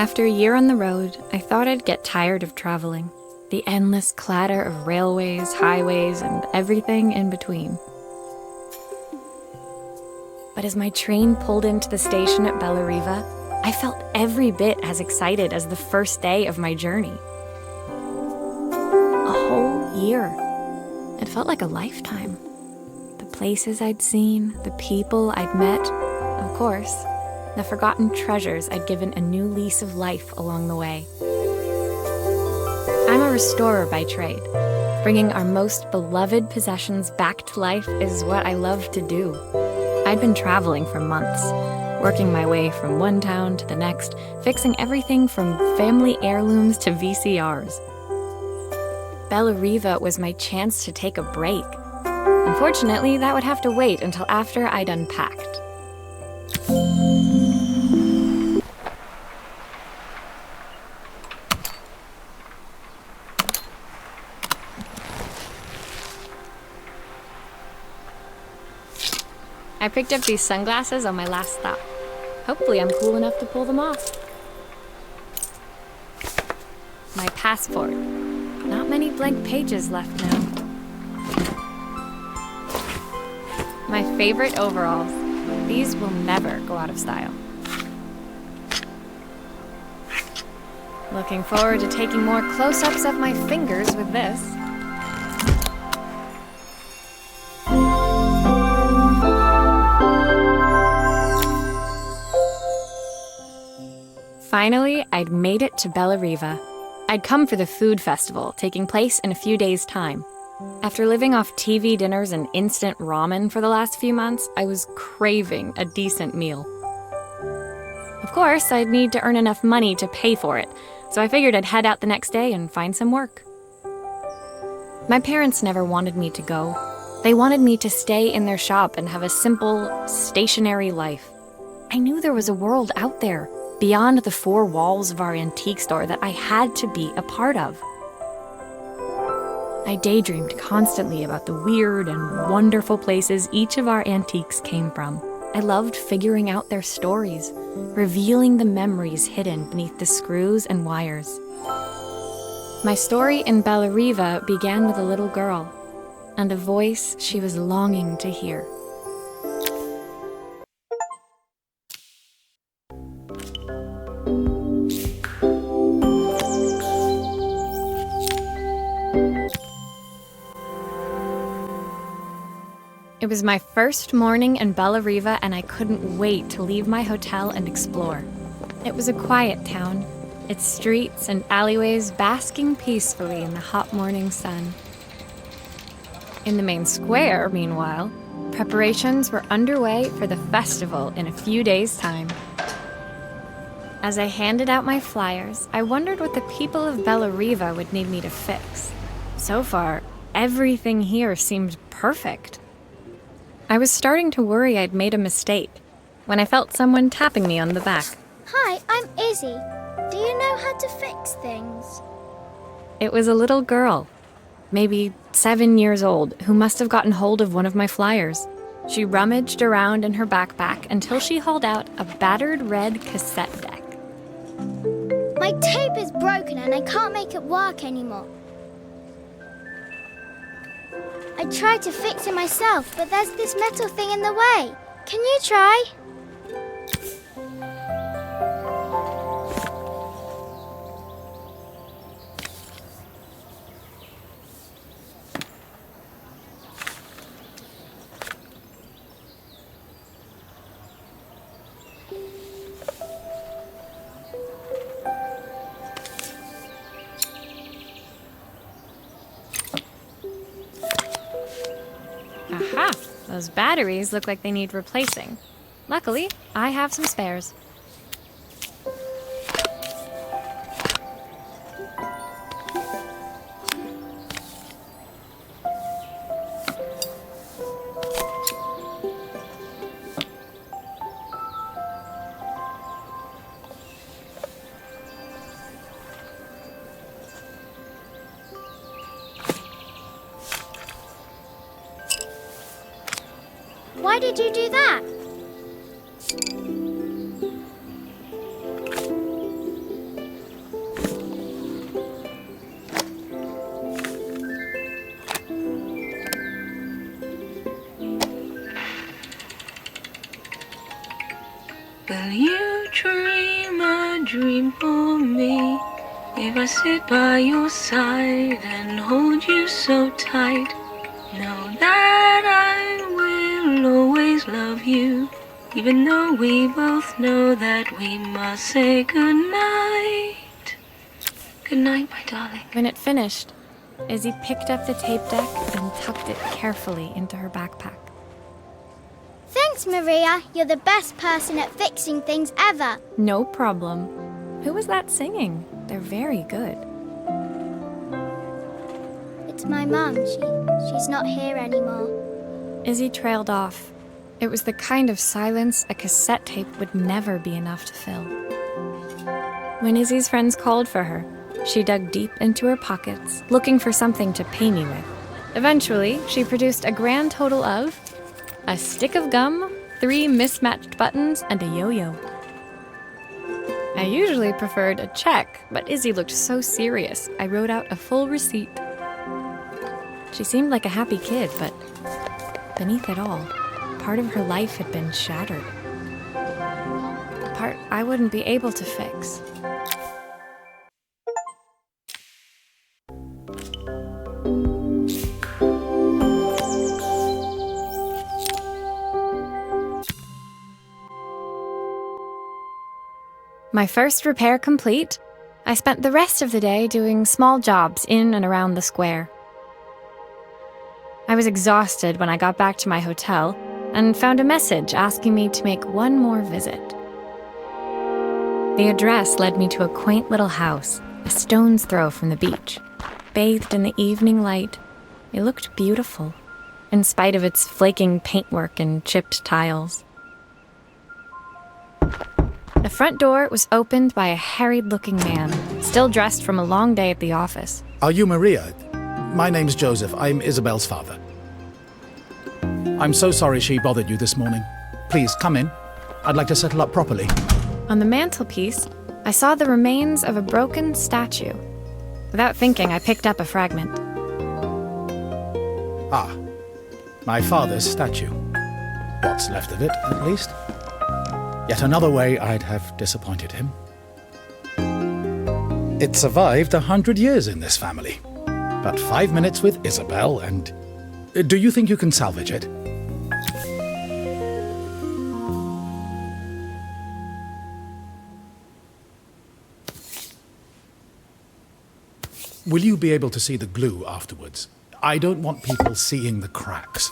After a year on the road, I thought I'd get tired of traveling. The endless clatter of railways, highways, and everything in between. But as my train pulled into the station at Bellariva, I felt every bit as excited as the first day of my journey. A whole year. It felt like a lifetime. The places I'd seen, the people I'd met, of course, the forgotten treasures I'd given a new lease of life along the way. I'm a restorer by trade. Bringing our most beloved possessions back to life is what I love to do. I'd been traveling for months, working my way from one town to the next, fixing everything from family heirlooms to VCRs. Bellariva was my chance to take a break. Unfortunately, that would have to wait until after I'd unpacked. I picked up these sunglasses on my last stop. Hopefully I'm cool enough to pull them off. My passport. Not many blank pages left now. My favorite overalls. These will never go out of style. Looking forward to taking more close-ups of my fingers with this. Finally, I'd made it to Bellariva. I'd come for the food festival, taking place in a few days' time. After living off TV dinners and instant ramen for the last few months, I was craving a decent meal. Of course, I'd need to earn enough money to pay for it, so I figured I'd head out the next day and find some work. My parents never wanted me to go. They wanted me to stay in their shop and have a simple, stationary life. I knew there was a world out there, beyond the four walls of our antique store, that I had to be a part of. I daydreamed constantly about the weird and wonderful places each of our antiques came from. I loved figuring out their stories, revealing the memories hidden beneath the screws and wires. My story in Bellariva began with a little girl, and a voice she was longing to hear. It was my first morning in Bellariva, and I couldn't wait to leave my hotel and explore. It was a quiet town, its streets and alleyways basking peacefully in the hot morning sun. In the main square, meanwhile, preparations were underway for the festival in a few days' time. As I handed out my flyers, I wondered what the people of Bellariva would need me to fix. So far, everything here seemed perfect. I was starting to worry I'd made a mistake when I felt someone tapping me on the back. Hi, I'm Izzy. Do you know how to fix things? It was a little girl, maybe 7 years old, who must have gotten hold of one of my flyers. She rummaged around in her backpack until she hauled out a battered red cassette deck. My tape is broken and I can't make it work anymore. I tried to fix it myself, but there's this metal thing in the way. Can you try? Aha! Those batteries look like they need replacing. Luckily, I have some spares. Why did you do that? Will you dream a dream for me? If I sit by your side and hold you so tight, know that I will always love you, even though we both know that we must say goodnight. Good night, my darling. When it finished, Izzy picked up the tape deck and tucked it carefully into her backpack. Thanks, Maria. You're the best person at fixing things ever. No problem. Who was that singing? They're very good. It's my mum. She's not here anymore. Izzy trailed off. It was the kind of silence a cassette tape would never be enough to fill. When Izzy's friends called for her, she dug deep into her pockets, looking for something to pay me with. Eventually, she produced a grand total of a stick of gum, 3 mismatched buttons, and a yo-yo. I usually preferred a check, but Izzy looked so serious, I wrote out a full receipt. She seemed like a happy kid, but beneath it all, part of her life had been shattered. A part I wouldn't be able to fix. My first repair complete, I spent the rest of the day doing small jobs in and around the square. I was exhausted when I got back to my hotel and found a message asking me to make one more visit. The address led me to a quaint little house, a stone's throw from the beach. Bathed in the evening light, it looked beautiful, in spite of its flaking paintwork and chipped tiles. The front door was opened by a harried-looking man, still dressed from a long day at the office. Are you Maria? My name's Joseph. I'm Isabel's father. I'm so sorry she bothered you this morning. Please, come in. I'd like to settle up properly. On the mantelpiece, I saw the remains of a broken statue. Without thinking, I picked up a fragment. Ah, my father's statue. What's left of it, at least. Yet another way I'd have disappointed him. It survived 100 years in this family. But 5 minutes with Isabel and... Do you think you can salvage it? Will you be able to see the glue afterwards? I don't want people seeing the cracks.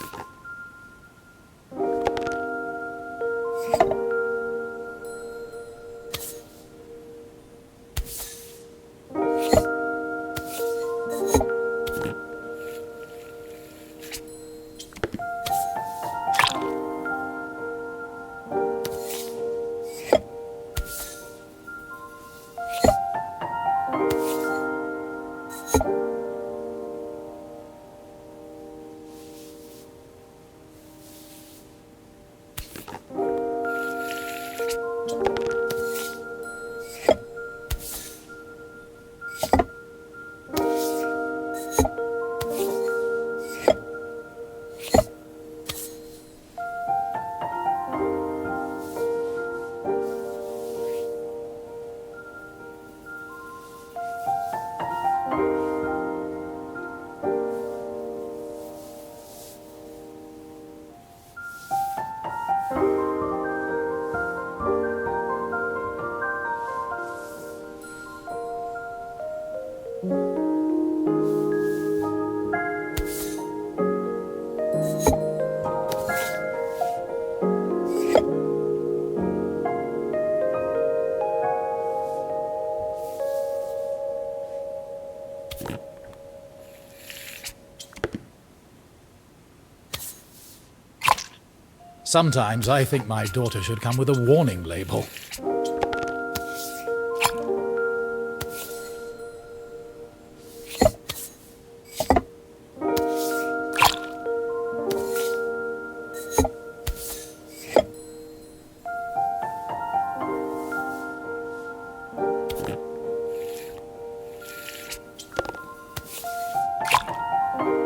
Sometimes I think my daughter should come with a warning label.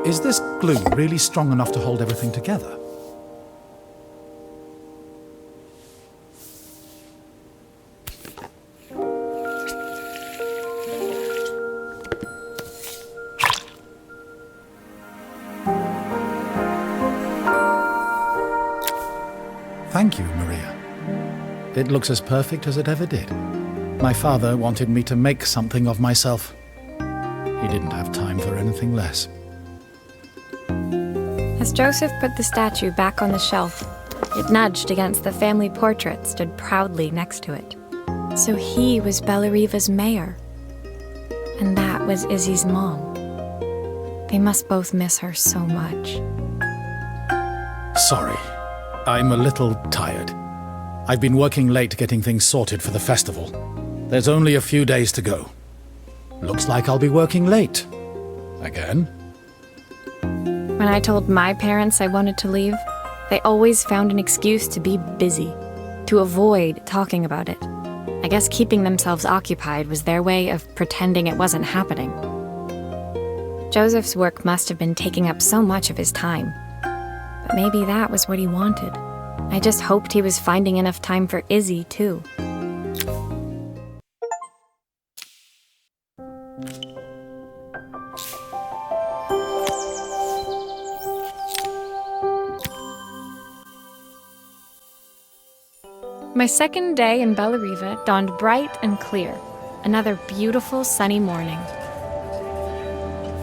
Is this glue really strong enough to hold everything together? Thank you, Maria. It looks as perfect as it ever did. My father wanted me to make something of myself. He didn't have time for anything less. As Joseph put the statue back on the shelf, it nudged against the family portrait stood proudly next to it. So he was Bellariva's mayor. And that was Izzy's mom. They must both miss her so much. Sorry, I'm a little tired. I've been working late getting things sorted for the festival. There's only a few days to go. Looks like I'll be working late. Again? When I told my parents I wanted to leave, they always found an excuse to be busy, to avoid talking about it. I guess keeping themselves occupied was their way of pretending it wasn't happening. Joseph's work must have been taking up so much of his time. But maybe that was what he wanted. I just hoped he was finding enough time for Izzy, too. My second day in Bellariva dawned bright and clear. Another beautiful sunny morning.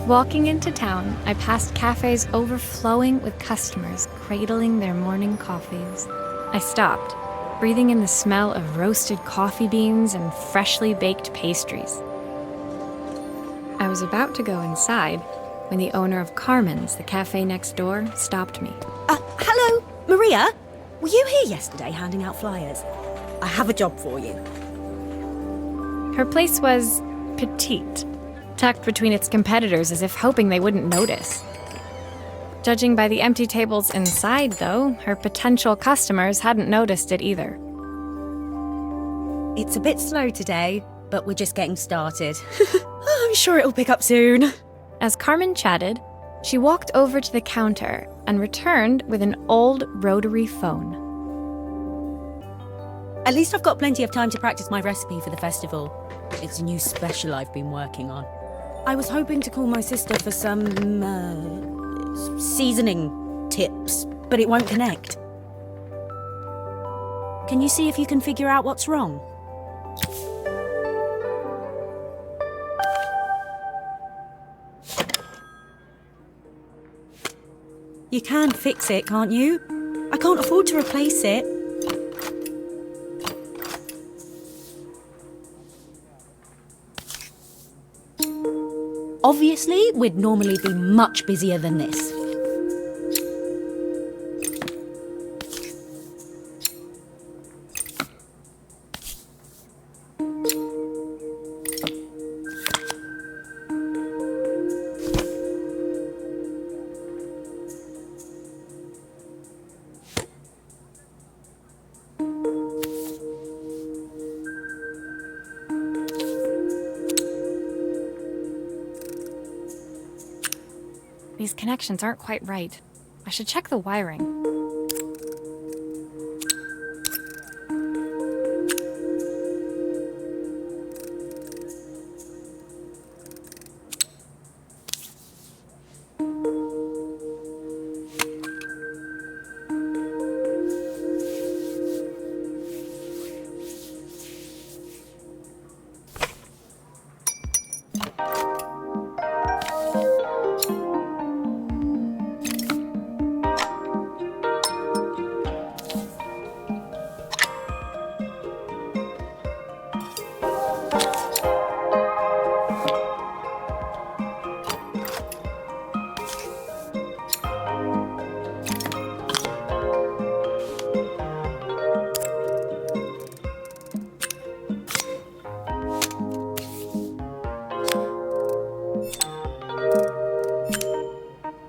Walking into town, I passed cafes overflowing with customers cradling their morning coffees. I stopped, breathing in the smell of roasted coffee beans and freshly baked pastries. I was about to go inside when the owner of Carmen's, the cafe next door, stopped me. Hello, Maria? Were you here yesterday handing out flyers? I have a job for you. Her place was petite, tucked between its competitors as if hoping they wouldn't notice. Judging by the empty tables inside, though, her potential customers hadn't noticed it either. It's a bit slow today, but we're just getting started. I'm sure it'll pick up soon. As Carmen chatted, she walked over to the counter and returned with an old rotary phone. At least I've got plenty of time to practice my recipe for the festival. It's a new special I've been working on. I was hoping to call my sister for some, seasoning tips, but it won't connect. Can you see if you can figure out what's wrong? You can fix it, can't you? I can't afford to replace it. Obviously, we'd normally be much busier than this. These connections aren't quite right. I should check the wiring.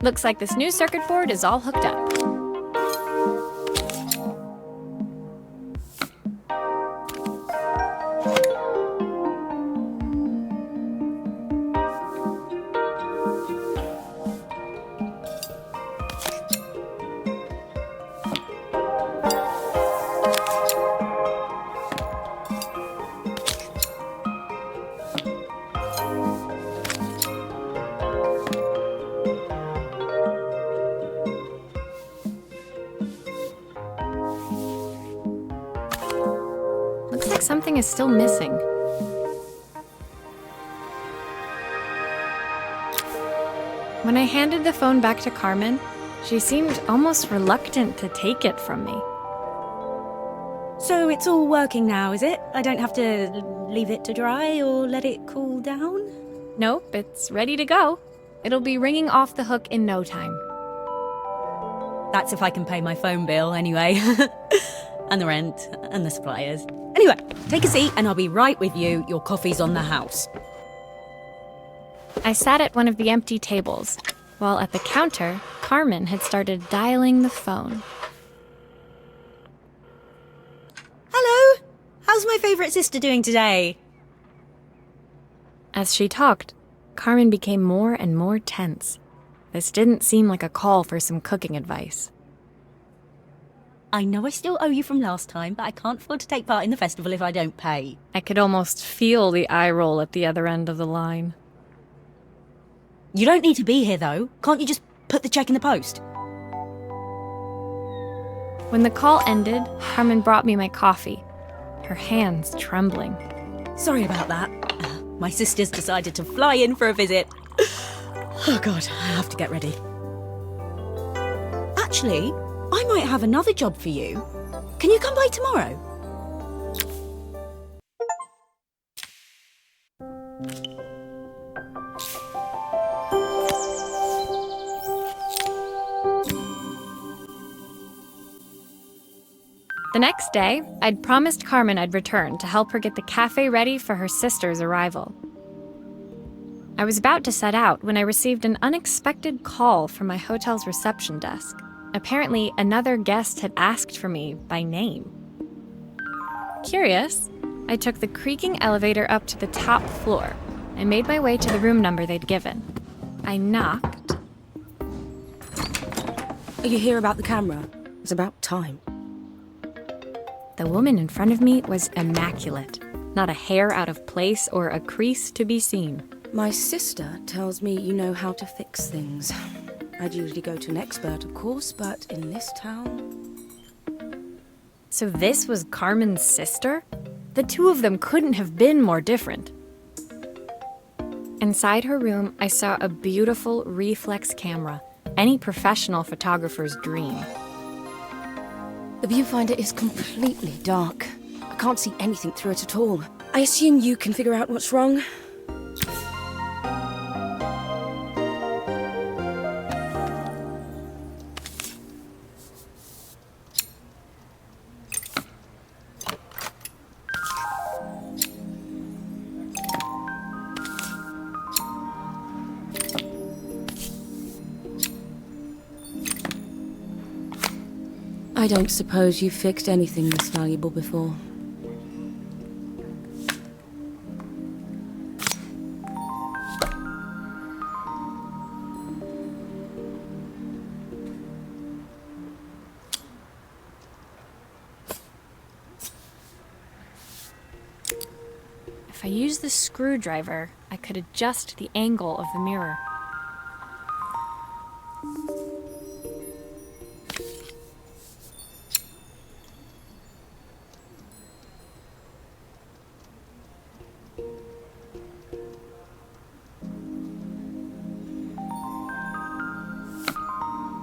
Looks like this new circuit board is all hooked up. like something is still missing. When I handed the phone back to Carmen, she seemed almost reluctant to take it from me. So it's all working now, is it? I don't have to leave it to dry or let it cool down? Nope, it's ready to go. It'll be ringing off the hook in no time. That's if I can pay my phone bill, anyway. And the rent, and the suppliers. Anyway, take a seat and I'll be right with you. Your coffee's on the house. I sat at one of the empty tables, while at the counter, Carmen had started dialing the phone. Hello? How's my favourite sister doing today? As she talked, Carmen became more and more tense. This didn't seem like a call for some cooking advice. I know I still owe you from last time, but I can't afford to take part in the festival if I don't pay. I could almost feel the eye roll at the other end of the line. You don't need to be here, though. Can't you just put the check in the post? When the call ended, Carmen brought me my coffee, her hands trembling. Sorry about that. My sister's decided to fly in for a visit. Oh God, I have to get ready. Actually, I might have another job for you. Can you come by tomorrow? The next day, I'd promised Carmen I'd return to help her get the cafe ready for her sister's arrival. I was about to set out when I received an unexpected call from my hotel's reception desk. Apparently, another guest had asked for me by name. Curious, I took the creaking elevator up to the top floor and made my way to the room number they'd given. I knocked. Are you here about the camera? It's about time. The woman in front of me was immaculate. Not a hair out of place or a crease to be seen. My sister tells me you know how to fix things. I'd usually go to an expert, of course, but in this town... So this was Carmen's sister? The two of them couldn't have been more different. Inside her room, I saw a beautiful reflex camera, any professional photographer's dream. The viewfinder is completely dark. I can't see anything through it at all. I assume you can figure out what's wrong. I don't suppose you've fixed anything this valuable before. If I used the screwdriver, I could adjust the angle of the mirror.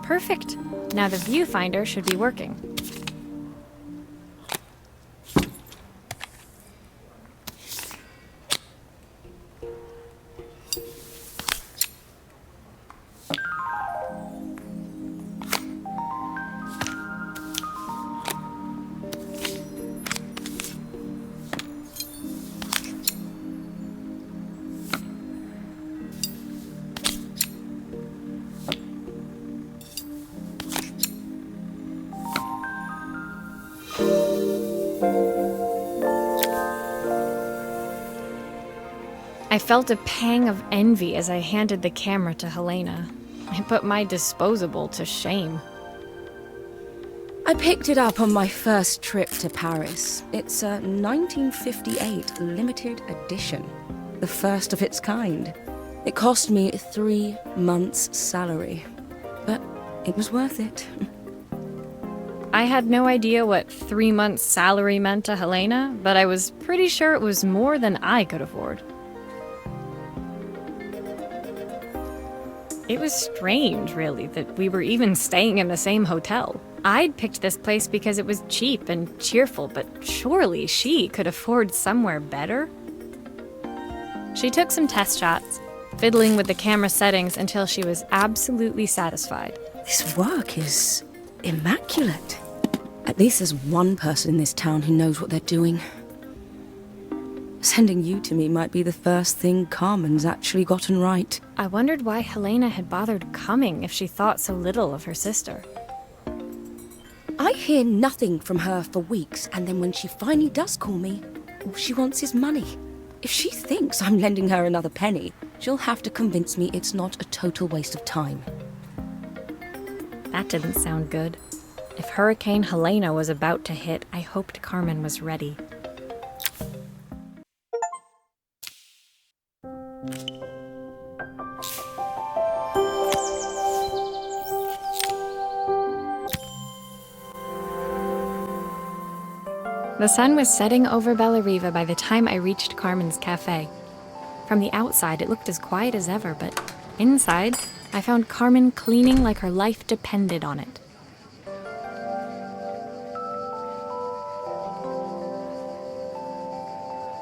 Perfect. Now the viewfinder should be working. I felt a pang of envy as I handed the camera to Helena. I put my disposable to shame. I picked it up on my first trip to Paris. It's a 1958 limited edition, the first of its kind. It cost me 3 months' salary, but it was worth it. I had no idea what 3 months' salary meant to Helena, but I was pretty sure it was more than I could afford. It was strange, really, that we were even staying in the same hotel. I'd picked this place because it was cheap and cheerful, but surely she could afford somewhere better? She took some test shots, fiddling with the camera settings until she was absolutely satisfied. This work is immaculate. At least there's one person in this town who knows what they're doing. Sending you to me might be the first thing Carmen's actually gotten right. I wondered why Helena had bothered coming if she thought so little of her sister. I hear nothing from her for weeks, and then when she finally does call me, all she wants is money. If she thinks I'm lending her another penny, she'll have to convince me it's not a total waste of time. That didn't sound good. If Hurricane Helena was about to hit, I hoped Carmen was ready. The sun was setting over Bellariva by the time I reached Carmen's cafe. From the outside, it looked as quiet as ever, but inside, I found Carmen cleaning like her life depended on it.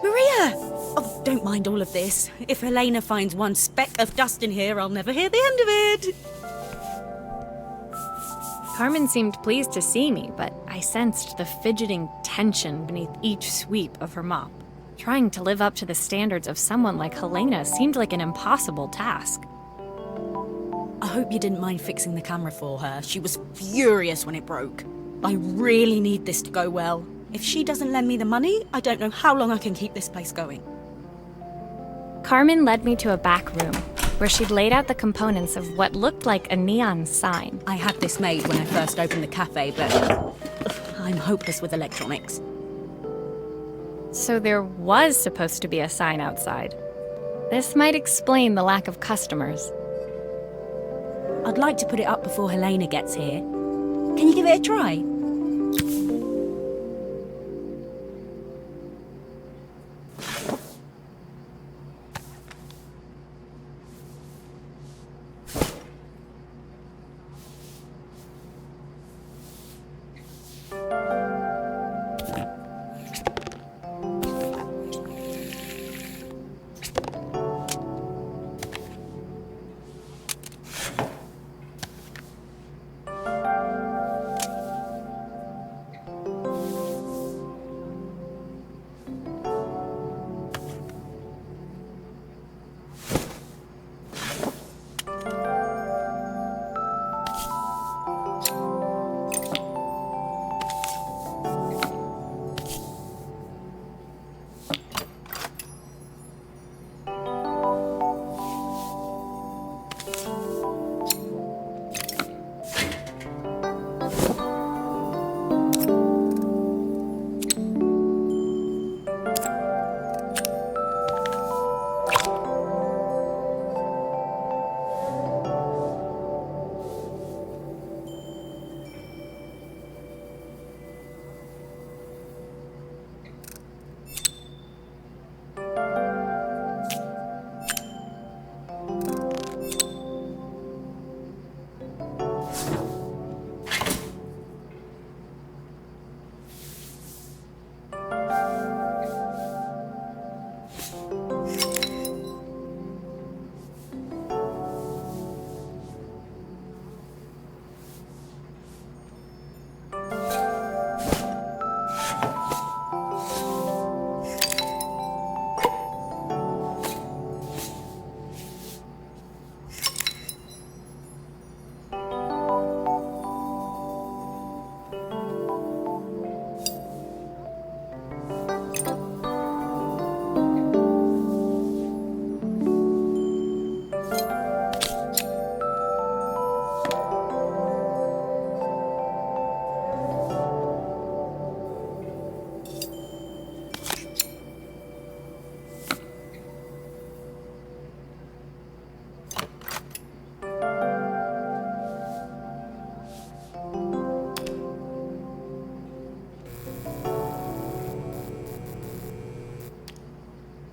Maria! Oh, don't mind all of this. If Helena finds one speck of dust in here, I'll never hear the end of it. Carmen seemed pleased to see me, but I sensed the fidgeting tension beneath each sweep of her mop. Trying to live up to the standards of someone like Helena seemed like an impossible task. I hope you didn't mind fixing the camera for her. She was furious when it broke. I really need this to go well. If she doesn't lend me the money, I don't know how long I can keep this place going. Carmen led me to a back room, where she'd laid out the components of what looked like a neon sign. I had this made when I first opened the cafe, but I'm hopeless with electronics. So there was supposed to be a sign outside. This might explain the lack of customers. I'd like to put it up before Helena gets here. Can you give it a try?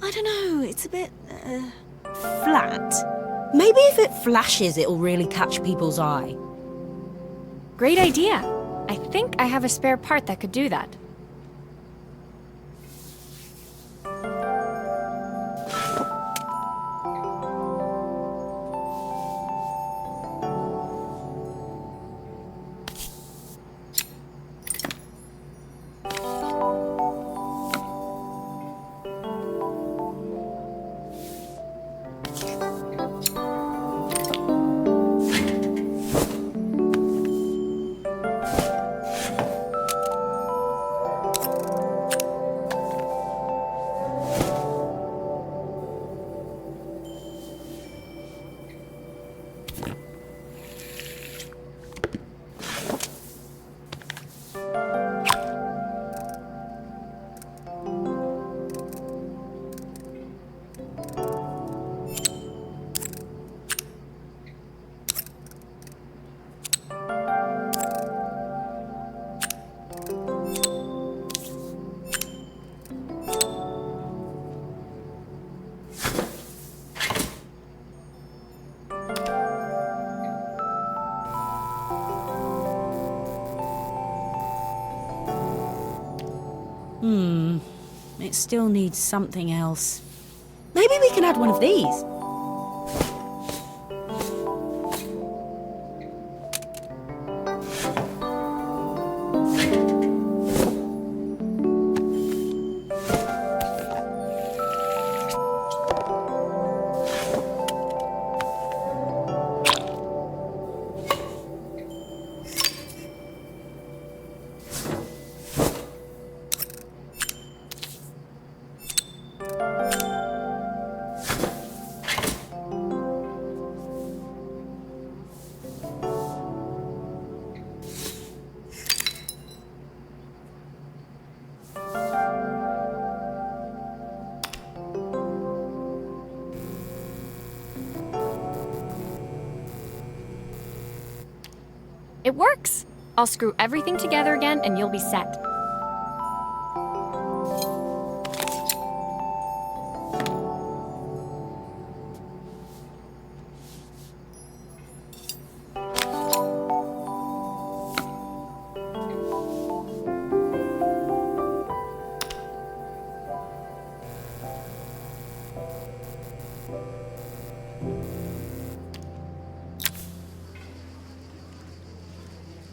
I don't know, it's a bit, flat. Maybe if it flashes, it'll really catch people's eye. Great idea. I think I have a spare part that could do that. It still needs something else. Maybe we can add one of these. It works! I'll screw everything together again and you'll be set.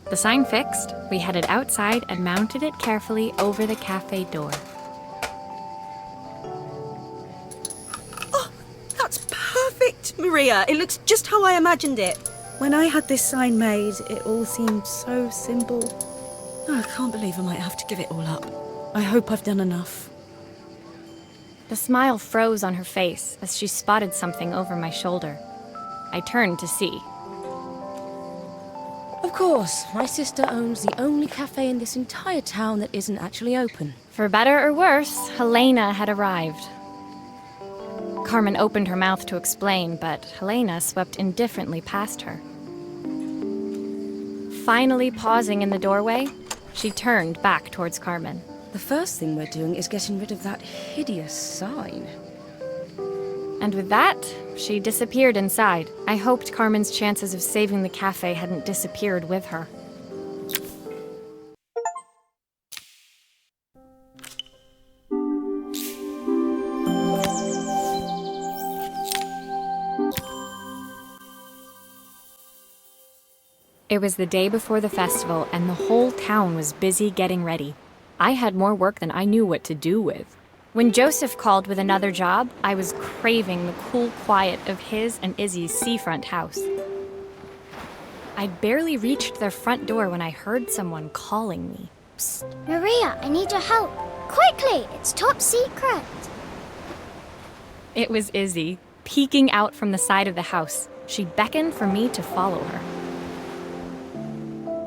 The sign fixed, we headed outside and mounted it carefully over the cafe door. Oh, that's perfect, Maria. It looks just how I imagined it. When I had this sign made, it all seemed so simple. Oh, I can't believe I might have to give it all up. I hope I've done enough. The smile froze on her face as she spotted something over my shoulder. I turned to see. Of course, my sister owns the only cafe in this entire town that isn't actually open. For better or worse, Helena had arrived. Carmen opened her mouth to explain, but Helena swept indifferently past her. Finally pausing in the doorway, she turned back towards Carmen. The first thing we're doing is getting rid of that hideous sign. And with that, she disappeared inside. I hoped Carmen's chances of saving the cafe hadn't disappeared with her. It was the day before the festival, and the whole town was busy getting ready. I had more work than I knew what to do with. When Joseph called with another job, I was craving the cool quiet of his and Izzy's seafront house. I'd barely reached their front door when I heard someone calling me. Psst, Maria, I need your help. Quickly, it's top secret. It was Izzy, peeking out from the side of the house. She beckoned for me to follow her.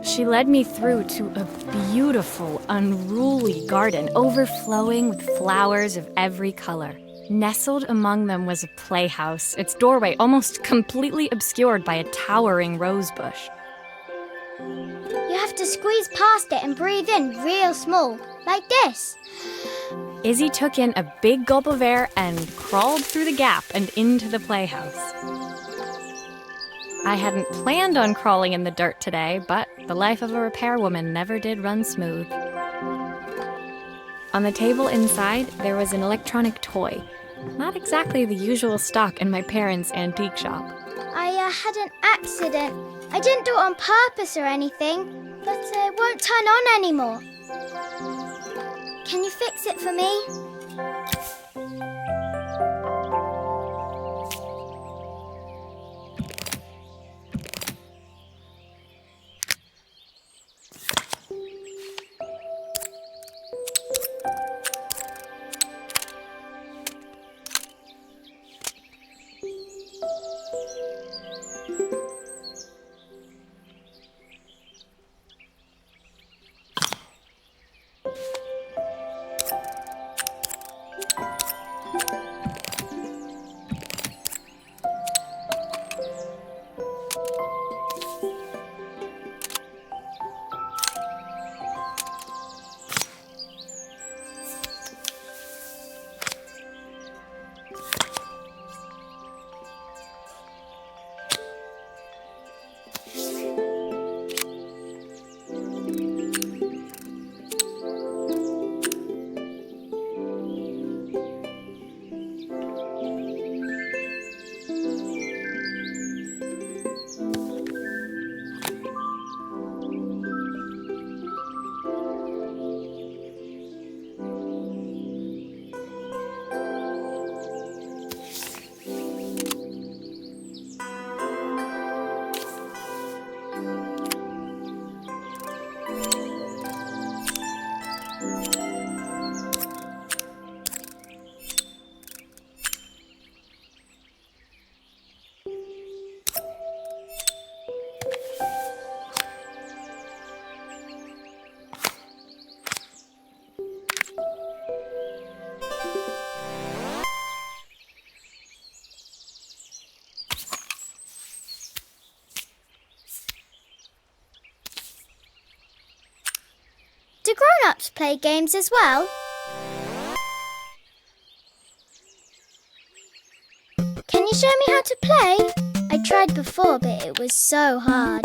She led me through to a beautiful, unruly garden overflowing with flowers of every color. Nestled among them was a playhouse, its doorway almost completely obscured by a towering rose bush. You have to squeeze past it and breathe in real small, like this. Izzy took in a big gulp of air and crawled through the gap and into the playhouse. I hadn't planned on crawling in the dirt today, but the life of a repairwoman never did run smooth. On the table inside, there was an electronic toy. Not exactly the usual stock in my parents' antique shop. I had an accident. I didn't do it on purpose or anything, but it won't turn on anymore. Can you fix it for me? Do grown-ups play games as well? Can you show me how to play? I tried before, but it was so hard.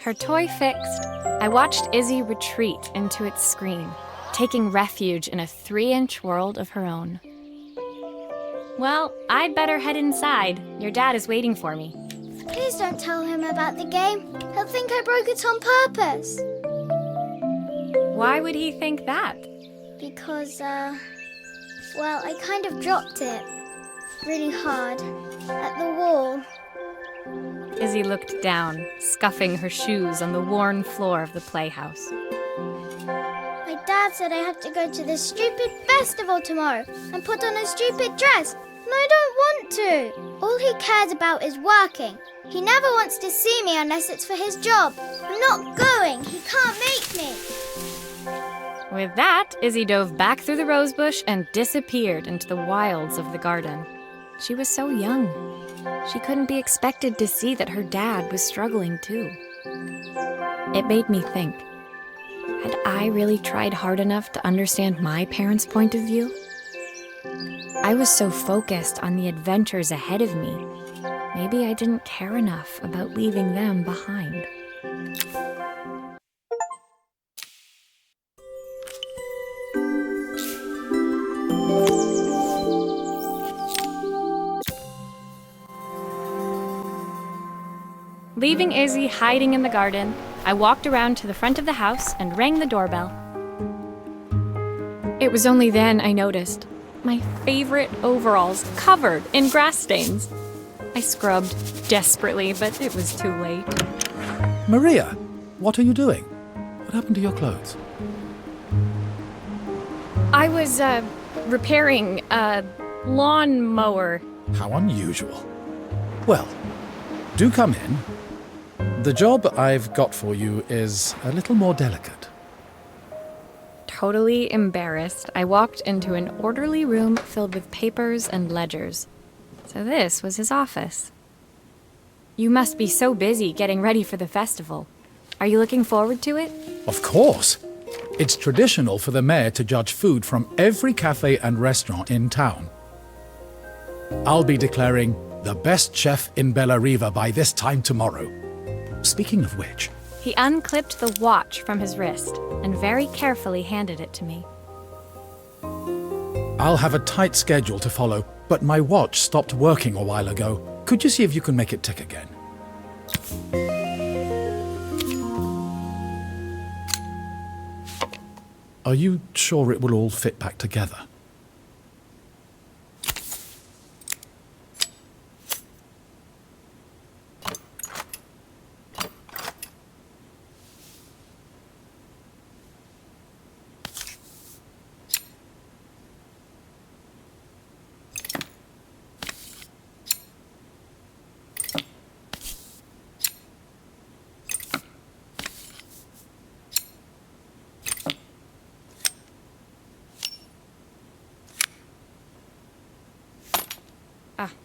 Her toy fixed, I watched Izzy retreat into its screen, taking refuge in a 3-inch world of her own. Well, I'd better head inside. Your dad is waiting for me. Please don't tell him about the game. He'll think I broke it on purpose. Why would he think that? Because, well, I kind of dropped it really hard at the wall. Izzy looked down, scuffing her shoes on the worn floor of the playhouse. My dad said I have to go to this stupid festival tomorrow and put on a stupid dress, and I don't want to. All he cares about is working. He never wants to see me unless it's for his job. I'm not going. He can't make me. With that, Izzy dove back through the rosebush and disappeared into the wilds of the garden. She was so young. She couldn't be expected to see that her dad was struggling too. It made me think, had I really tried hard enough to understand my parents' point of view? I was so focused on the adventures ahead of me. Maybe I didn't care enough about leaving them behind. Leaving Izzy hiding in the garden, I walked around to the front of the house and rang the doorbell. It was only then I noticed my favorite overalls covered in grass stains. I scrubbed desperately, but it was too late. Maria, what are you doing? What happened to your clothes? I was, repairing a lawn mower. How unusual. Well, do come in. The job I've got for you is a little more delicate. Totally embarrassed, I walked into an orderly room filled with papers and ledgers. So this was his office. You must be so busy getting ready for the festival. Are you looking forward to it? Of course. It's traditional for the mayor to judge food from every cafe and restaurant in town. I'll be declaring the best chef in Bellariva by this time tomorrow. Speaking of which... He unclipped the watch from his wrist and very carefully handed it to me. I'll have a tight schedule to follow, but my watch stopped working a while ago. Could you see if you can make it tick again? Are you sure it will all fit back together?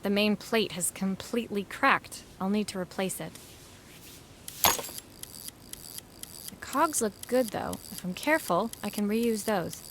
The main plate has completely cracked. I'll need to replace it. The cogs look good, though. If I'm careful, I can reuse those.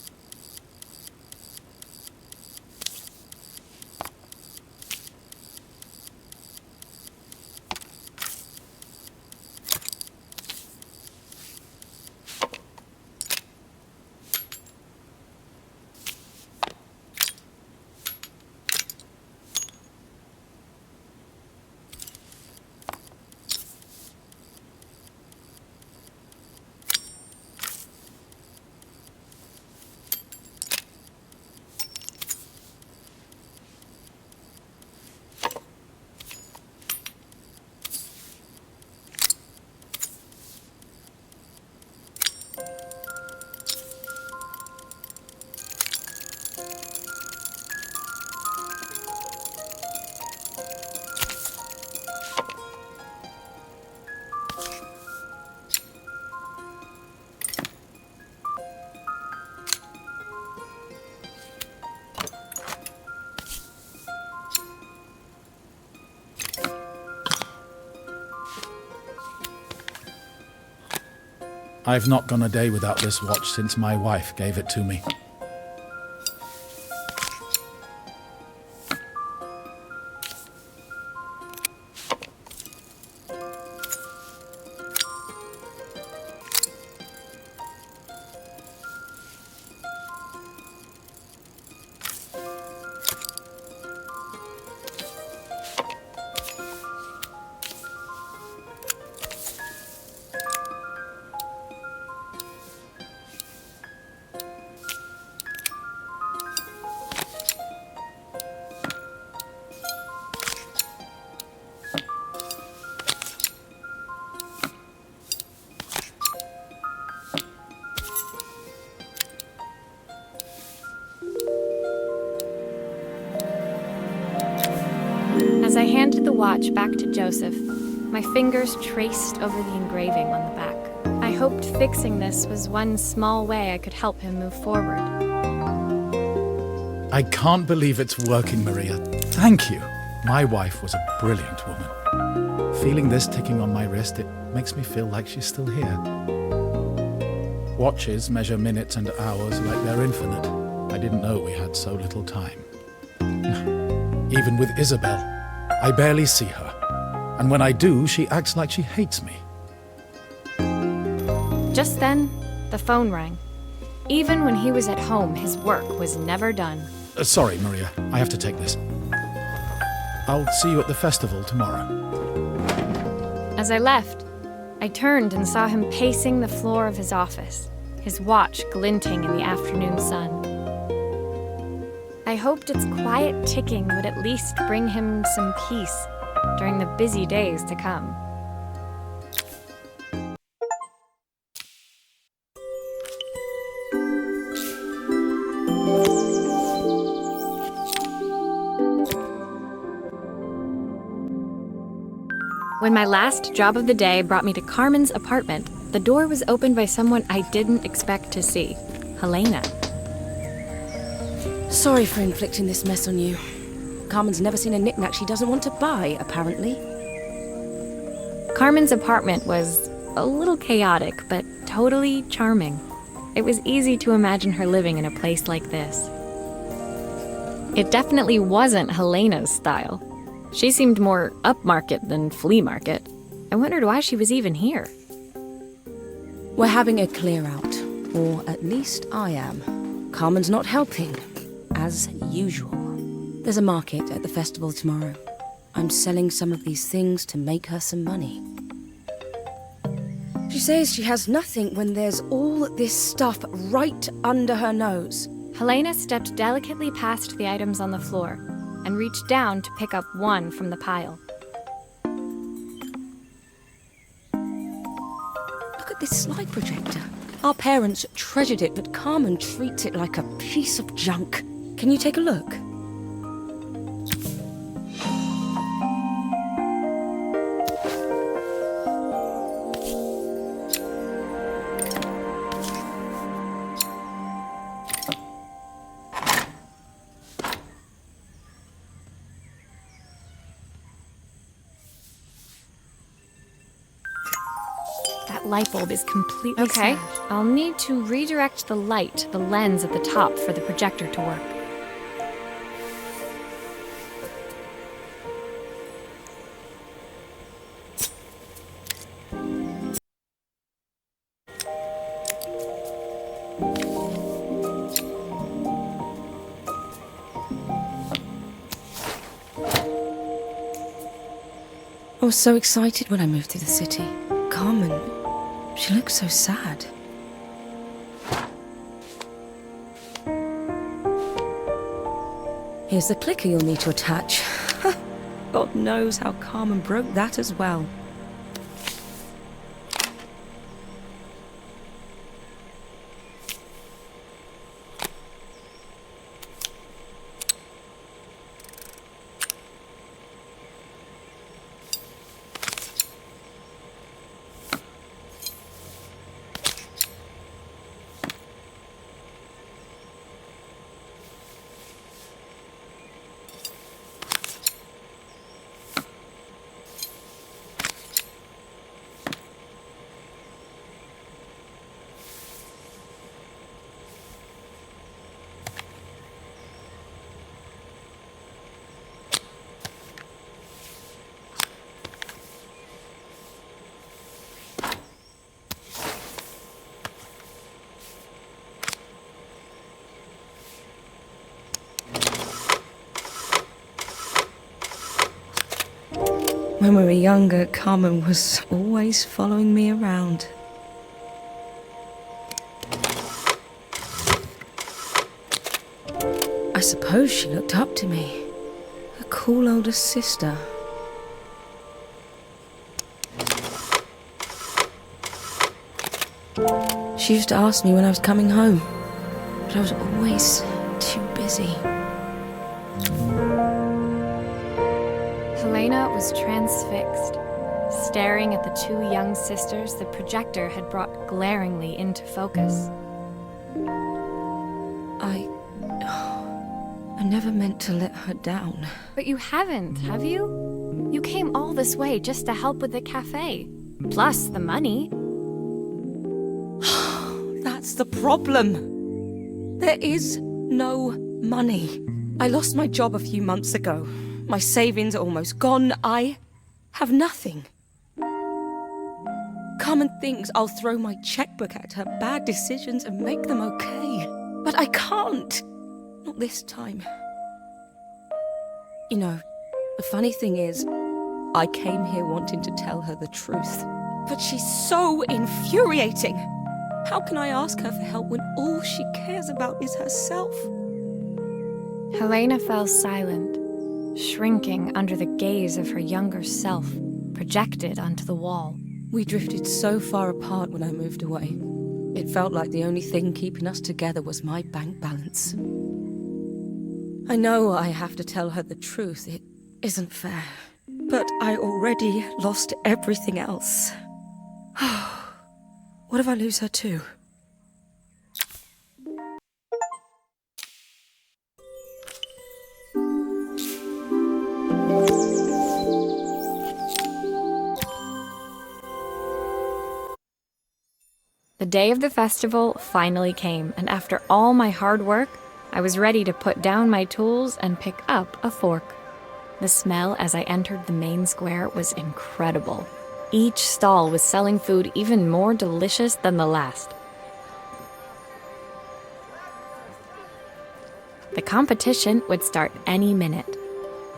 I've not gone a day without this watch since my wife gave it to me. As I handed the watch back to Joseph, my fingers traced over the engraving on the back. I hoped fixing this was one small way I could help him move forward. I can't believe it's working, Maria. Thank you. My wife was a brilliant woman. Feeling this ticking on my wrist, it makes me feel like she's still here. Watches measure minutes and hours like they're infinite. I didn't know we had so little time. Even with Isabel, I barely see her. And when I do, she acts like she hates me. Just then, the phone rang. Even when he was at home, his work was never done. Sorry, Maria. I have to take this. I'll see you at the festival tomorrow. As I left, I turned and saw him pacing the floor of his office, his watch glinting in the afternoon sun. I hoped its quiet ticking would at least bring him some peace during the busy days to come. When my last job of the day brought me to Carmen's apartment, the door was opened by someone I didn't expect to see, Helena. Sorry for inflicting this mess on you. Carmen's never seen a knick-knack she doesn't want to buy, apparently. Carmen's apartment was a little chaotic, but totally charming. It was easy to imagine her living in a place like this. It definitely wasn't Helena's style. She seemed more upmarket than flea market. I wondered why she was even here. We're having a clear out, or at least I am. Carmen's not helping, as usual. There's a market at the festival tomorrow. I'm selling some of these things to make her some money. She says she has nothing when there's all this stuff right under her nose. Helena stepped delicately past the items on the floor and reached down to pick up one from the pile. Look at this slide projector. Our parents treasured it, but Carmen treats it like a piece of junk. Can you take a look? That light bulb is completely Okay. smashed. I'll need to redirect the light, the lens at the top, for the projector to work. I was so excited when I moved to the city. Carmen, she looks so sad. Here's the clicker you'll need to attach. God knows how Carmen broke that as well. When we were younger, Carmen was always following me around. I suppose she looked up to me. A cool older sister. She used to ask me when I was coming home, but I was always too busy. Helena was transfixed, staring at the two young sisters the projector had brought glaringly into focus. I never meant to let her down. But you haven't, have you? You came all this way just to help with the cafe. Plus the money. That's the problem. There is no money. I lost my job a few months ago. My savings are almost gone. I have nothing. Carmen thinks I'll throw my checkbook at her bad decisions and make them okay. But I can't. Not this time. You know, the funny thing is, I came here wanting to tell her the truth. But she's so infuriating. How can I ask her for help when all she cares about is herself? Helena fell silent, shrinking under the gaze of her younger self, projected onto the wall. We drifted so far apart when I moved away. It felt like the only thing keeping us together was my bank balance. I know I have to tell her the truth. It isn't fair. but I already lost everything else. What if I lose her too? The day of the festival finally came, and after all my hard work, I was ready to put down my tools and pick up a fork. The smell as I entered the main square was incredible. Each stall was selling food even more delicious than the last. The competition would start any minute.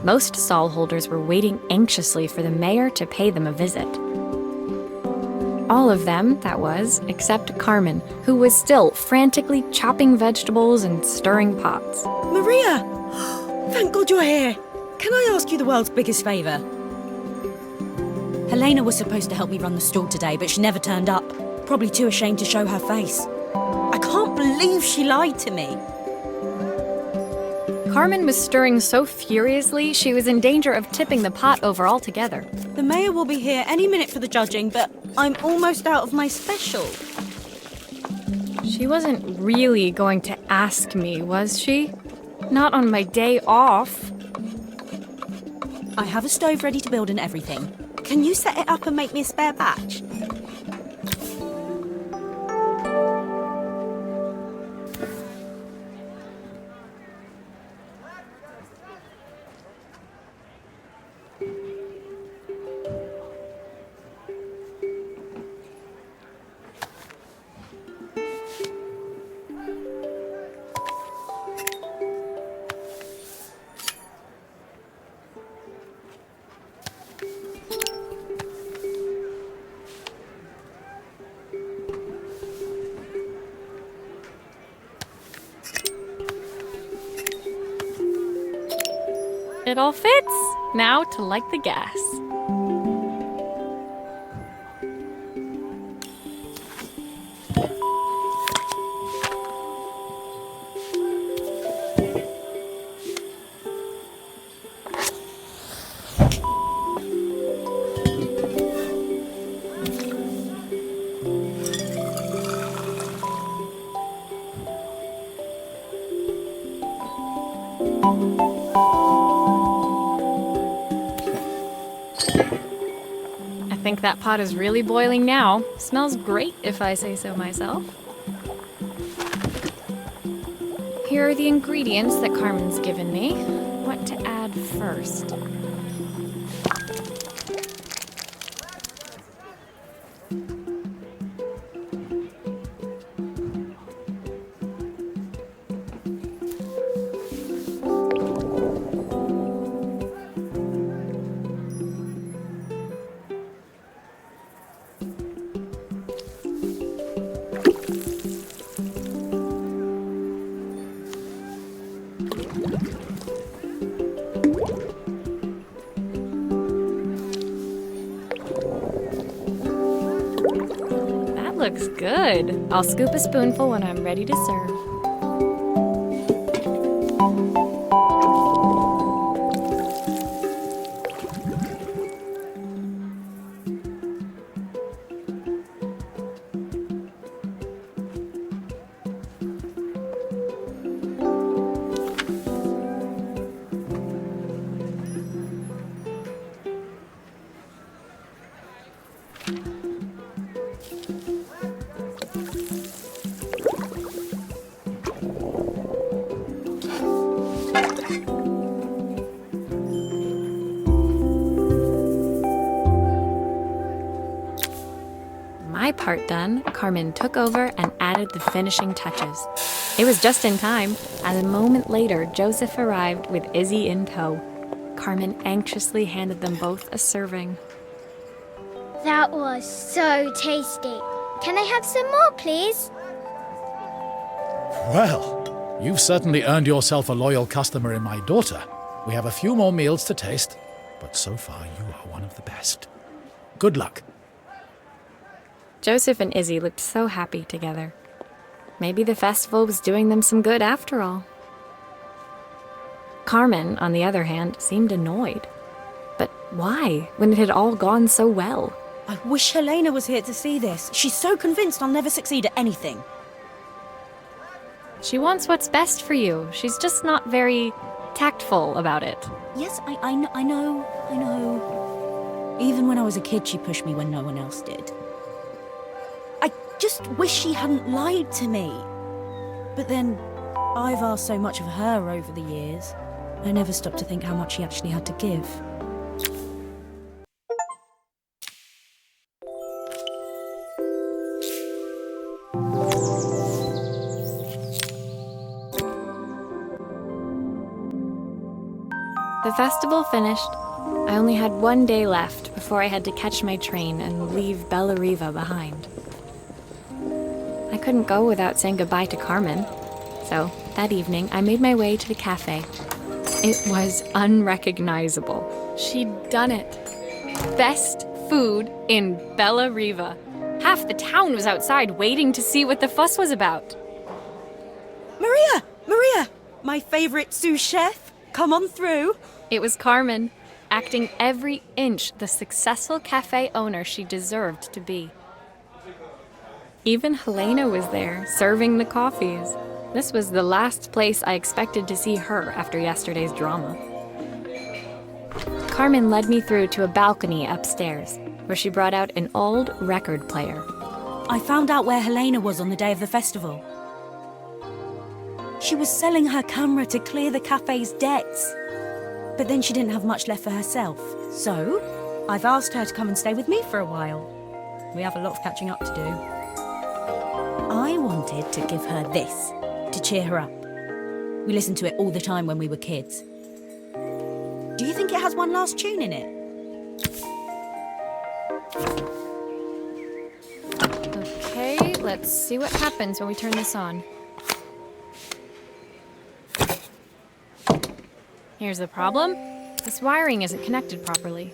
Most stall holders were waiting anxiously for the mayor to pay them a visit. All of them, that was, except Carmen, who was still frantically chopping vegetables and stirring pots. Maria! Thank God you're here. Can I ask you the world's biggest favour? Helena was supposed to help me run the stall today, but she never turned up. Probably too ashamed to show her face. I can't believe she lied to me. Carmen was stirring so furiously she was in danger of tipping the pot over altogether. The mayor will be here any minute for the judging, but I'm almost out of my special. She wasn't really going to ask me, was she? Not on my day off. I have a stove ready to build and everything. Can you set it up and make me a spare batch? It all fits. Now to light the gas. I think that pot is really boiling now. Smells great, if I say so myself. Here are the ingredients that Carmen's given me. What to add first? Looks good. I'll scoop a spoonful when I'm ready to serve. My part done, Carmen took over and added the finishing touches. It was just in time, and a moment later, Joseph arrived with Izzy in tow. Carmen anxiously handed them both a serving. That was so tasty. Can I have some more, please? Well, you've certainly earned yourself a loyal customer in my daughter. We have a few more meals to taste, but so far you are one of the best. Good luck. Joseph and Izzy looked so happy together. Maybe the festival was doing them some good after all. Carmen, on the other hand, seemed annoyed. But Why, when it had all gone so well? I wish Helena was here to see this. She's so convinced I'll never succeed at anything. She wants what's best for you. She's just not very tactful about it. Yes, I know. Even when I was a kid, she pushed me when no one else did. I just wish she hadn't lied to me. But then, I've asked so much of her over the years. I never stopped to think how much she actually had to give. The festival finished. I only had one day left before I had to catch my train and leave Bella Riva behind. I couldn't go without saying goodbye to Carmen. So, that evening, I made my way to the cafe. It was unrecognizable. She'd done it. Best food in Bella Riva. Half the town was outside waiting to see what the fuss was about. Maria! My favorite sous chef. Come on through. It was Carmen, acting every inch the successful cafe owner she deserved to be. Even Helena was there, serving the coffees. This was the last place I expected to see her after yesterday's drama. Carmen led me through to a balcony upstairs, where she brought out an old record player. I found out where Helena was on the day of the festival. She was selling her camera to clear the cafe's debts. But then she didn't have much left for herself. So, I've asked her to come and stay with me for a while. We have a lot of catching up to do. I wanted to give her this, to cheer her up. We listened to it all the time when we were kids. Do you think it has one last tune in it? Okay, let's see what happens when we turn this on. Here's the problem. This wiring isn't connected properly.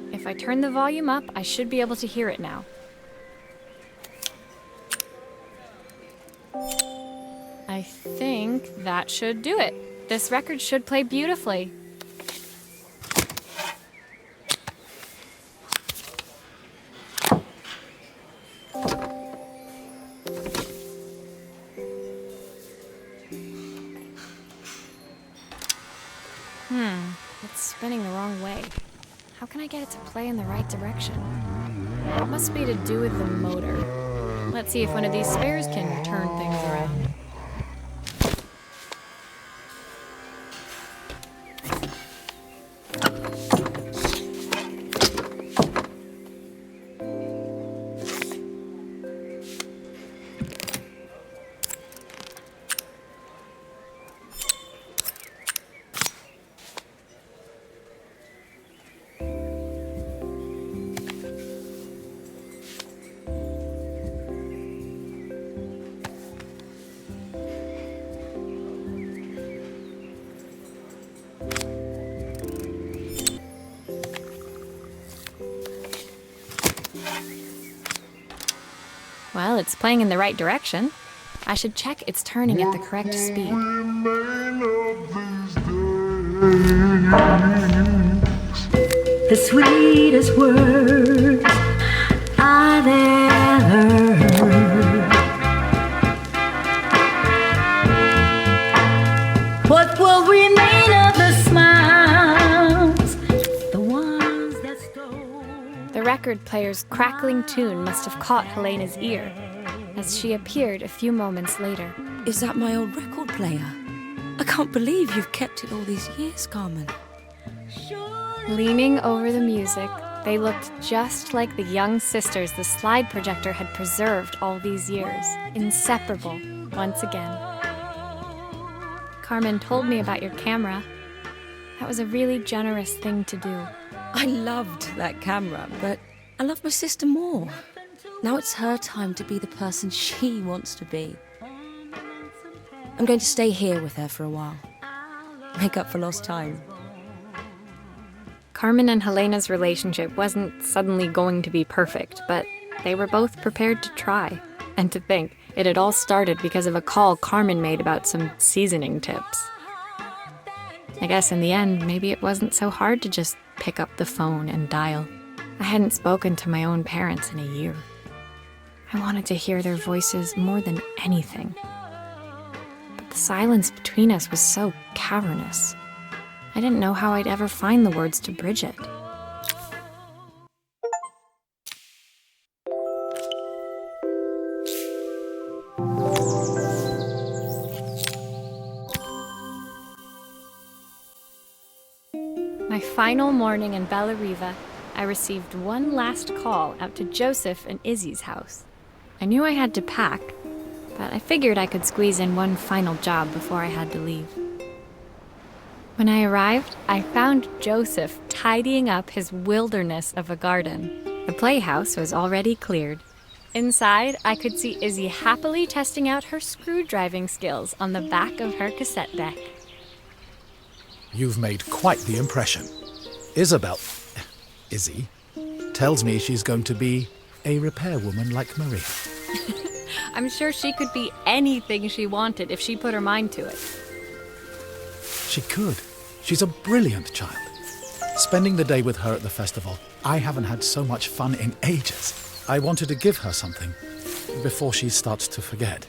If I turn the volume up, I should be able to hear it now. I think that should do it. This record should play beautifully. It's spinning the wrong way. How can I get it to play in the right direction? It must be to do with the motor. Let's see if one of these spares can turn things around. Well, it's playing in the right direction. I should check it's turning at the correct speed. The sweetest words I've ever heard. What will remain of the smiles, the ones that stole? The record player's crackling tune must have caught Helena's ear, as she appeared a few moments later. Is that my old record player? I can't believe you've kept it all these years, Carmen. Leaning over the music, they looked just like the young sisters the slide projector had preserved all these years, inseparable once again. Carmen told me about your camera. That was a really generous thing to do. I loved that camera, but I love my sister more. Now it's her time to be the person she wants to be. I'm going to stay here with her for a while. Make up for lost time. Carmen and Helena's relationship wasn't suddenly going to be perfect, but they were both prepared to try. And to think, it had all started because of a call Carmen made about some seasoning tips. I guess in the end, maybe it wasn't so hard to just pick up the phone and dial. I hadn't spoken to my own parents in a year. I wanted to hear their voices more than anything. But the silence between us was so cavernous. I didn't know how I'd ever find the words to bridge it. My final morning in Bella Riva, I received one last call out to Joseph and Izzy's house. I knew I had to pack, but I figured I could squeeze in one final job before I had to leave. When I arrived, I found Joseph tidying up his wilderness of a garden. The playhouse was already cleared. Inside, I could see Izzy happily testing out her screw-driving skills on the back of her cassette deck. You've made quite the impression. Izzy, tells me she's going to be a repairwoman like Maria. I'm sure she could be anything she wanted if she put her mind to it. She could. She's a brilliant child. Spending the day with her at the festival, I haven't had so much fun in ages. I wanted to give her something before she starts to forget.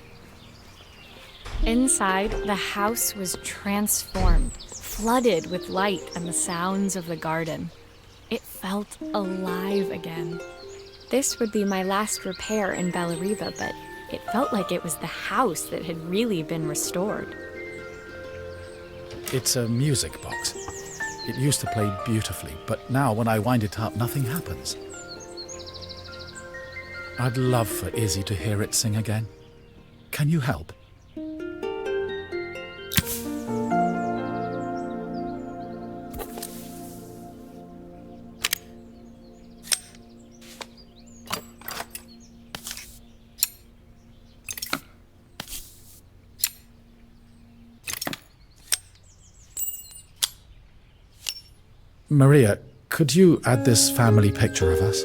Inside, the house was transformed, flooded with light and the sounds of the garden. It felt alive again. This would be my last repair in Bella Riva, but it felt like it was the house that had really been restored. It's a music box. It used to play beautifully, but now when I wind it up, nothing happens. I'd love for Izzy to hear it sing again. Can you help? Maria, could you add this family picture of us?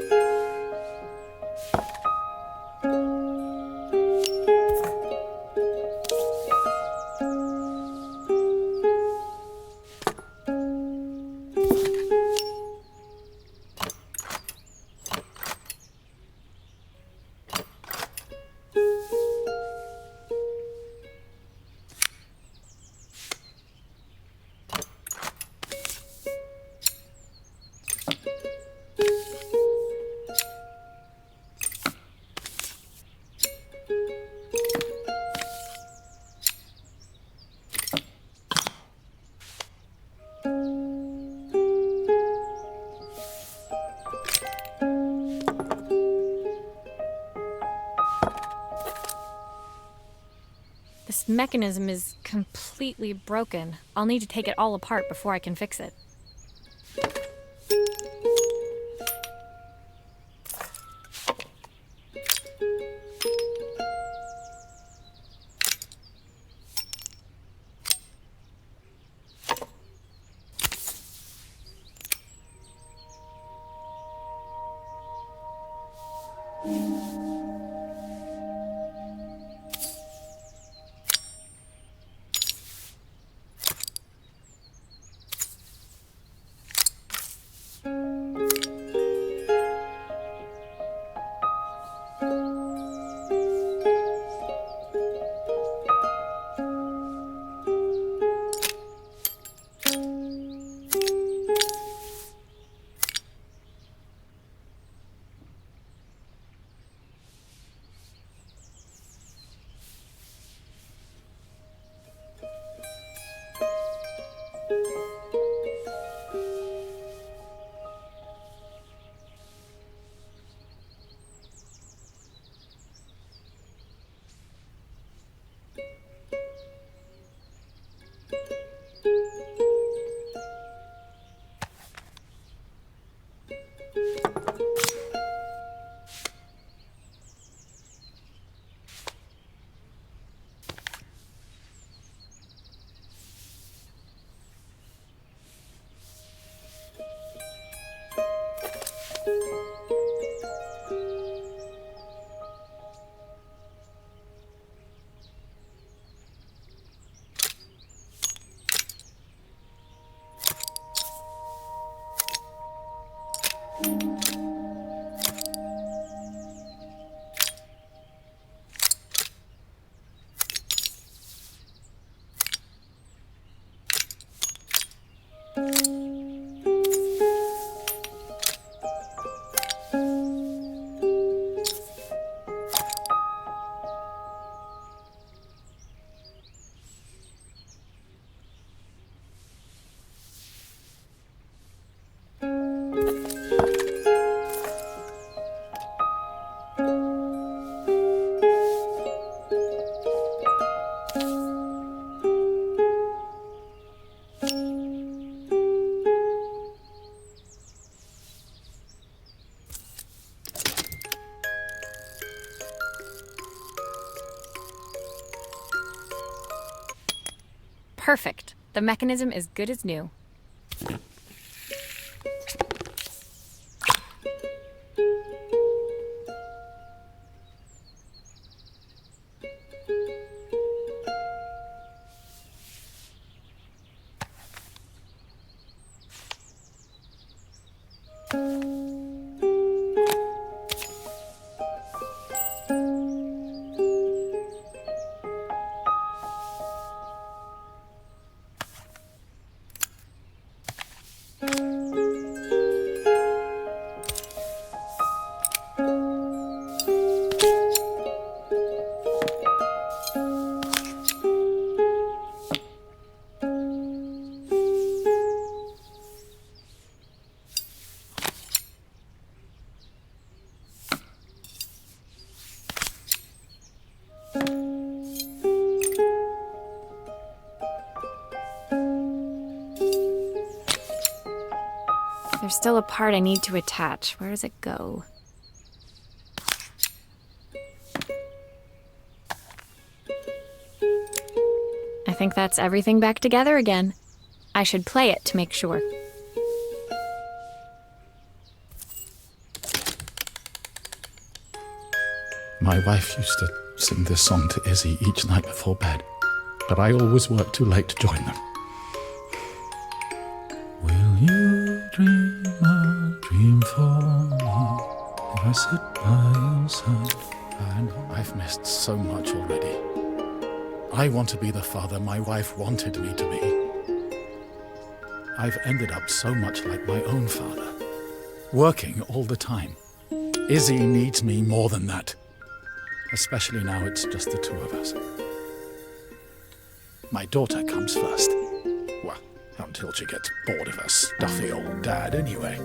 This mechanism is completely broken. I'll need to take it all apart before I can fix it. Perfect. The mechanism is good as new. There's still a part I need to attach. Where does it go? I think that's everything back together again. I should play it to make sure. My wife used to sing this song to Izzy each night before bed, but I always worked too late to join them. Will you dream a dream for me if I sit by your side? I know I've missed so much already. I want to be the father my wife wanted me to be. I've ended up so much like my own father, working all the time. Izzy needs me more than that, especially now it's just the two of us. My daughter comes first. Well, until she gets bored of her stuffy old dad anyway.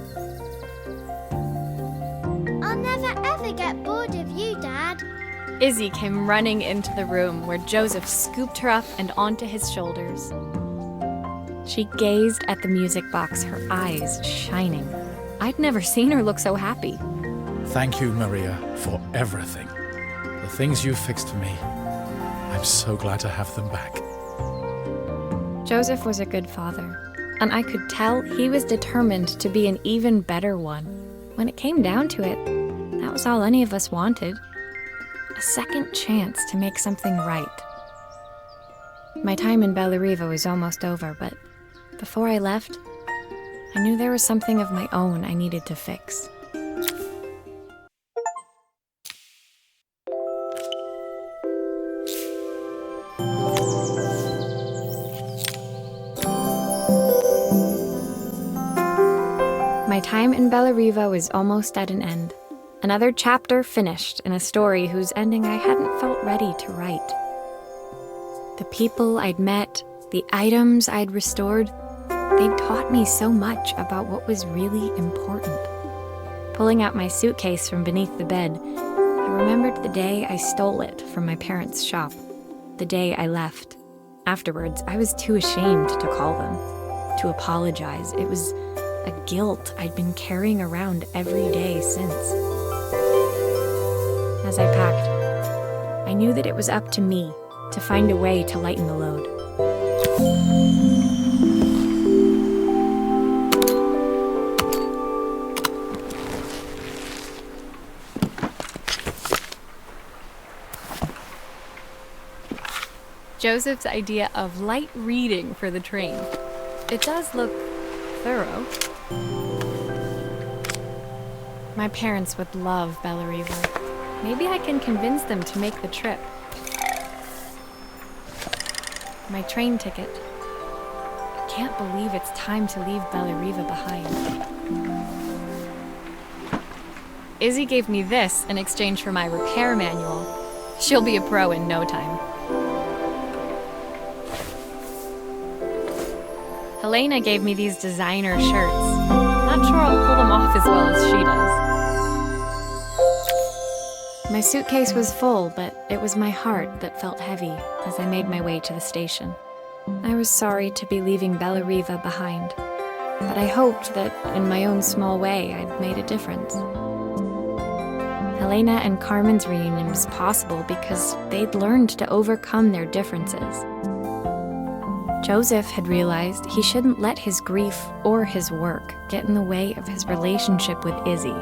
I'll never ever get bored of you, Dad. Izzy came running into the room where Joseph scooped her up and onto his shoulders. She gazed at the music box, her eyes shining. I'd never seen her look so happy. Thank you, Maria, for everything. The things you fixed for me. I'm so glad to have them back. Joseph was a good father, and I could tell he was determined to be an even better one. When it came down to it, that was all any of us wanted. A second chance to make something right. My time in Bellariva was almost over, but before I left, I knew there was something of my own I needed to fix. My time in Bellariva was almost at an end. Another chapter finished in a story whose ending I hadn't felt ready to write. The people I'd met, the items I'd restored, they'd taught me so much about what was really important. Pulling out my suitcase from beneath the bed, I remembered the day I stole it from my parents' shop, the day I left. Afterwards, I was too ashamed to call them, to apologize. It was a guilt I'd been carrying around every day since. As I packed, I knew that it was up to me to find a way to lighten the load. Joseph's idea of light reading for the train. It does look thorough. My parents would love Bellariva. Maybe I can convince them to make the trip. My train ticket. I can't believe it's time to leave Bellariva behind. Izzy gave me this in exchange for my repair manual. She'll be a pro in no time. Helena gave me these designer shirts. Not sure I'll pull them off as well as she does. My suitcase was full, but it was my heart that felt heavy as I made my way to the station. I was sorry to be leaving Bellariva behind, but I hoped that in my own small way I'd made a difference. Helena and Carmen's reunion was possible because they'd learned to overcome their differences. Joseph had realized he shouldn't let his grief or his work get in the way of his relationship with Izzy.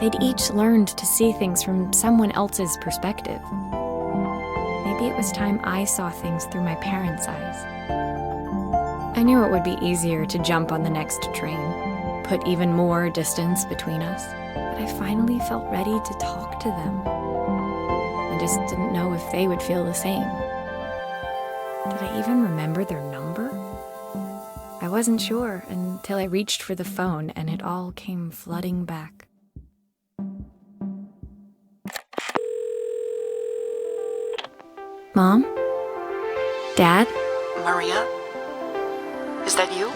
They'd each learned to see things from someone else's perspective. Maybe it was time I saw things through my parents' eyes. I knew it would be easier to jump on the next train, put even more distance between us, but I finally felt ready to talk to them. I just didn't know if they would feel the same. Did I even remember their number? I wasn't sure until I reached for the phone and it all came flooding back. Mom? Dad? Maria? Is that you?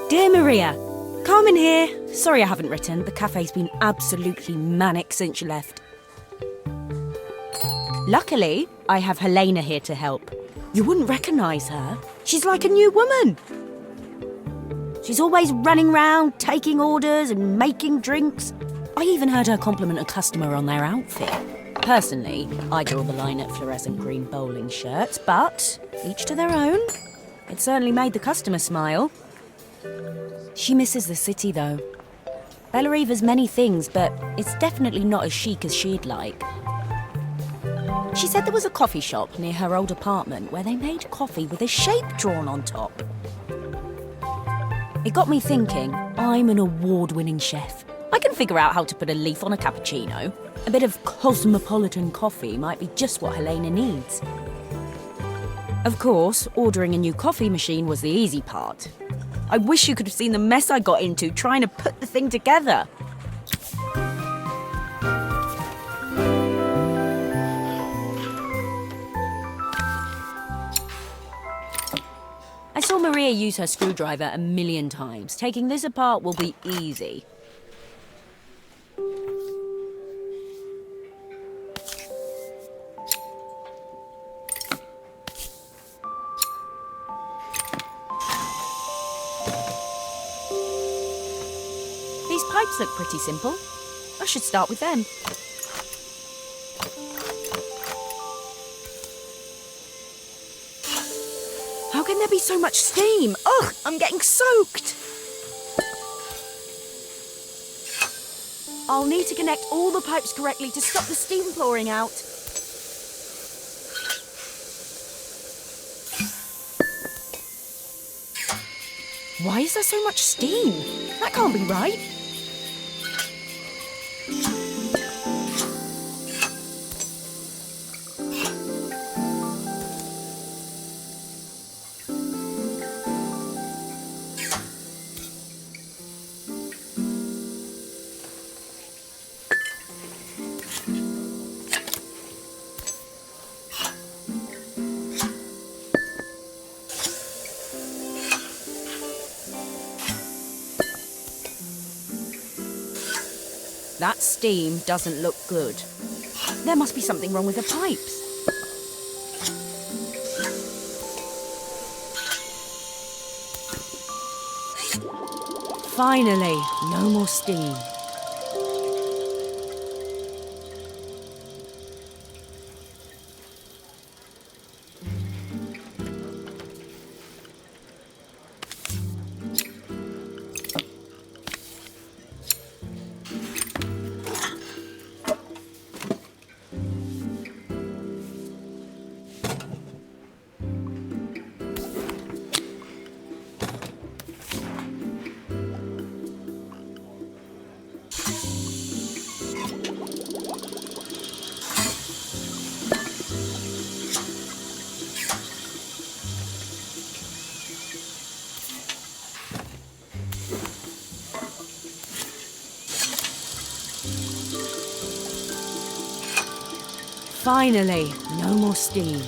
Dear Maria, Carmen here. Sorry I haven't written. The cafe's been absolutely manic since you left. Luckily, I have Helena here to help. You wouldn't recognise her. She's like a new woman. She's always running round, taking orders and making drinks. I even heard her compliment a customer on their outfit. Personally, I draw the line at fluorescent green bowling shirts, but each to their own. It certainly made the customer smile. She misses the city, though. Bellariva's many things, but it's definitely not as chic as she'd like. She said there was a coffee shop near her old apartment where they made coffee with a shape drawn on top. It got me thinking, I'm an award-winning chef. I can figure out how to put a leaf on a cappuccino. A bit of cosmopolitan coffee might be just what Helena needs. Of course, ordering a new coffee machine was the easy part. I wish you could have seen the mess I got into trying to put the thing together. I saw Maria use her screwdriver a million times. Taking this apart will be easy. These pipes look pretty simple. I should start with them. How can there be so much steam? Ugh, I'm getting soaked. I'll need to connect all the pipes correctly to stop the steam pouring out. Why is there so much steam? That can't be right. That steam doesn't look good. There must be something wrong with the pipes. Finally, no more steam. Finally, no more steam.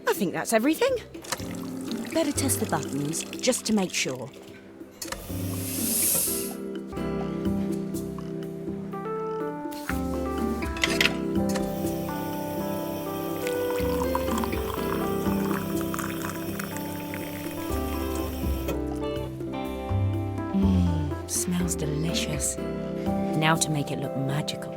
I think that's everything. Better test the buttons, just to make sure. Smells delicious. Now to make it look magical.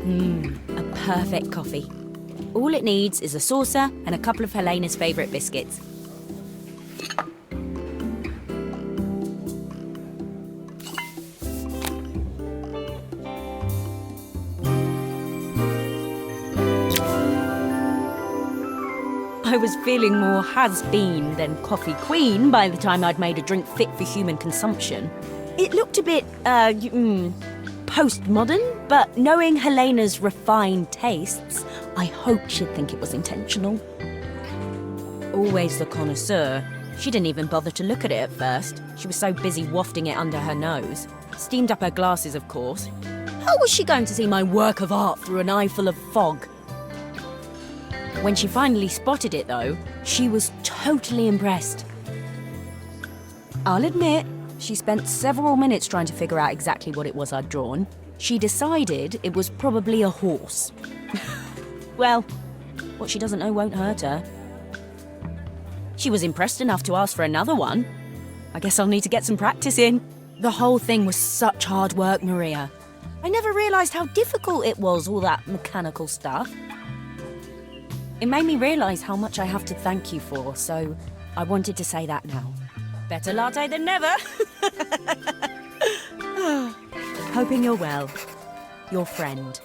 A perfect coffee. All it needs is a saucer and a couple of Helena's favourite biscuits. I was feeling more has-been than coffee queen by the time I'd made a drink fit for human consumption. It looked a bit, postmodern, but knowing Helena's refined tastes, I hoped she'd think it was intentional. Always the connoisseur, she didn't even bother to look at it at first. She was so busy wafting it under her nose. Steamed up her glasses, of course. How was she going to see my work of art through an eye full of fog? When she finally spotted it, though, she was totally impressed. I'll admit, she spent several minutes trying to figure out exactly what it was I'd drawn. She decided it was probably a horse. Well, what she doesn't know won't hurt her. She was impressed enough to ask for another one. I guess I'll need to get some practice in. The whole thing was such hard work, Maria. I never realised how difficult it was, all that mechanical stuff. It made me realise how much I have to thank you for, so I wanted to say that now. Better latte than never. Hoping you're well. Your friend.